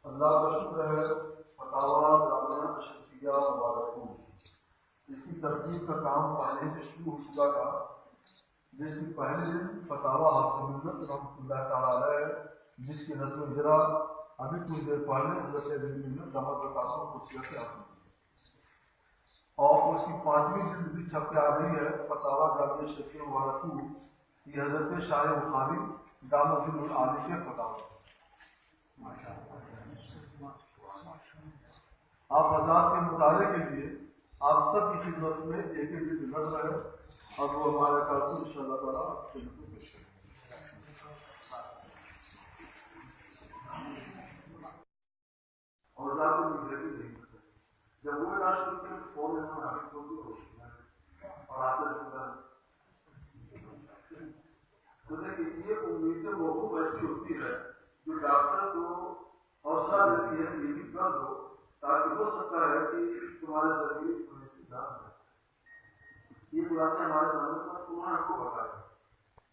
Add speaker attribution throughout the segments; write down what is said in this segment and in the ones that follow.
Speaker 1: اللہ کا شکر ہے فتاویٰ جامعہ اشرفیہ مبارکپور اس کی ترتیب کا کام پہلے سے شروع ہو چکا تھا، جس کی پہلے دن فتاویٰ حافظ ملت رحمۃ اللہ تعالیٰ علیہ جس کی نظم اجرا ابھی کچھ دیر پہلے حضرت ملت دامت برکاتہ کو سے حاصل کی اور اس کی 5ویں جلد بھی چھپ کے آ گئی ہے۔ فتاویٰ جامعہ اشرفیہ مبارکپور یہ حضرت شاہ بخاری دامت العالی کے فتاویٰ۔ آپ حضرات کے مطالعے کے لیے آپ سب کی خدمت میں ایک ایک جلد نظم ہے اور وہ ہمارے کارکن ان شاء اللہ تعالیٰ خدمت میں پیش کریں گے۔ اور حضرات کو مجھے بھی نہیں کرتے جب وہ راشد کے فون میں ہماری کوئی روشنی ہے اور آتے زندہ تو دیکھیے یہ امیدیں موقوف ایسی ہوتی ہے جو ڈاکٹر کو حوصلہ دیتی ہے یہ بھی کر دو تاکہ ہو سکتا ہے کہ تمہارے ذریعے اس کی جان ہے۔ یہ باتیں ہمارے سامنے پر تمہیں ہم کو بتایا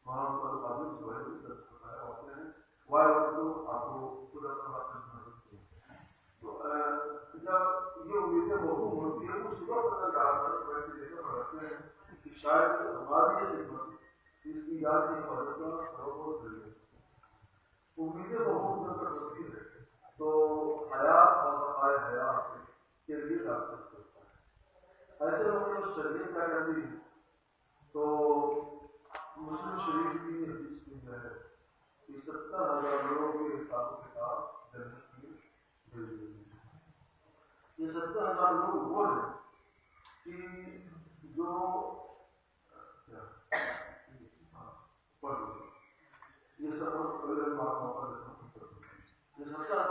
Speaker 1: وہاں پر قابل جو ہے بتایا ہوتے ہیں وائے وقت تو آپ کو خود اپنا بات کرنا تو جب یہ امیدیں موقوف ہوتی ہے اس وقت اگر ڈاکٹر بیٹھ کے دیکھنا پڑتے ہیں کہ شاید ہماری یہ خدمت اس کی یاد کی حفاظت کا بہت ضروری ہے۔ امیدیں موقوف جب تک ہوتی ہے تو حیات اور بقائے حیات کے لیے ڈاکٹر کرتا ہے۔ ایسے لوگوں نے شریعت کیا کہتی ہے تو مسلم شریف کی حدیث میں جو ہے کہ 70,000 لوگوں کے حساب و کتاب جنت کی بھیج دی۔ یہ 70,000 لوگ وہ ہیں کہ جو یہ 70,000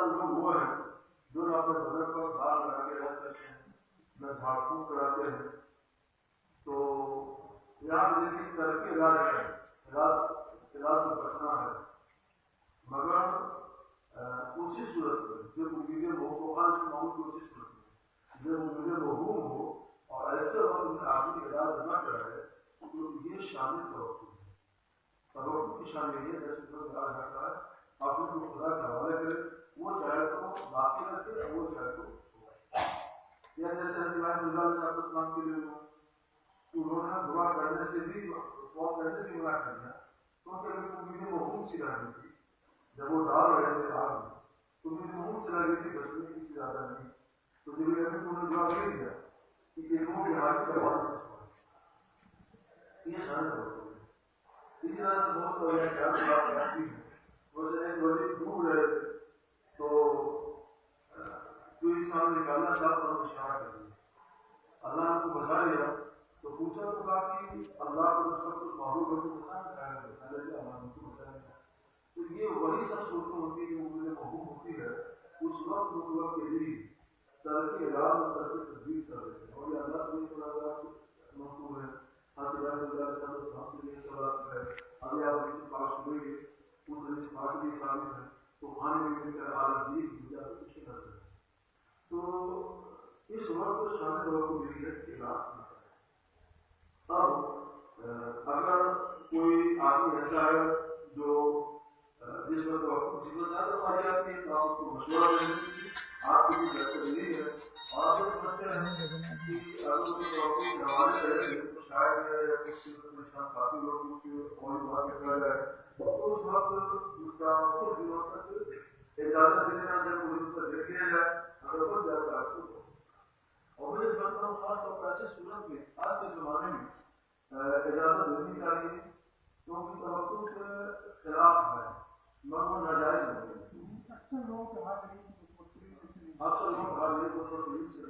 Speaker 1: لوگ وہ ہیں جو نہ اپنے بدن پر داغ لگا کے رہتے ہیں نہ جھاڑ پھونک کراتے ہیں۔ تو یہاں دیکھیے ترقی علاج ہے، علاج سے بچنا ہے، مگر اسی صورت میں جب امیدیں موقوف اسی صورت میں جب امیدیں موقوف ہو اور ایسے وقت میں آدمی علاج نہ کرائے تو یہ شامل توقع ہے۔ توقع کی شامل یہ جیسے جو علاج کرتا ہے آپ کو خدا کے حوالے کرے، وہ چاہے تو باقی رکھے وہ چاہے تو یا جیسے اللہ علیہ السلام کے لیے انہوں نے دعا کرنے سے بھی فوت کرنے سے منع کر دیا کیونکہ امیدیں موقوف سی رہ گئی تھی۔ جب وہ ڈال رہے تھے آگ میں تو امیدیں موقوف سی رہ گئی تھی، بچنے کی سے زیادہ نہیں۔ تو جب انہوں نے دعا دے دیا کہ ایکوں کے حال کی آواز میں سوائے یہ شان ہوتی ہے۔ اسی طرح سے بہت ساری بات آتی ہے۔ ویسے ایک وزیر ڈوب رہے تھے تو کوئی سامنے نکالنا چاہتا ہوں اشارہ کر دیا، اللہ نے کو بچا لیا تو پوچھا تو کہا کہ اللہ کو سب کچھ معلوم ہے تو تو یہ وہی سب صورتیں ہوتی ہے جو مجھے محبوب ہوتی ہے اس وقت مطلب کے لیے ترقی علاج اور ترقی تدبیر کر رہے ہیں اور یہ اللہ سے محبوب ہے۔ آگے آپ سے پاس ہوئے گے اس سے پاس بھی شامل ہے تو کھانے میں مل کر عالم دی کچھ کرتے ہیں تو اس وقت کو شامل ہو کو ملی ہے علاج نہ کرے۔ اب اگر کوئی آدمی ایسا ہے جو جس پر مصیبت زیادہ پڑ جاتی ہے تو آپ کو مشورہ دینے کی آپ کی بہتر یہی ہے اور آپ سمجھتے ہیں کہ اگر کوئی ڈاکٹر کے حوالے کریں گے تو شاید کافی لوگ اور بات کر جائے تو اس وقت اس کا کچھ دنوں تک اجازت دینا سے پوری طرح دیکھ لیا جائے اگر ہو جائے تو آپ کو اور میں اس بات کو خاص طور پر ایسے صورت میں آج کے زمانے میں اجازت دینی چاہیے کیونکہ توقع کے خلاف ہے مگر وہ ناجائز نہیں ہے۔ اکثر لوگ حال یہ کو تکلیف سے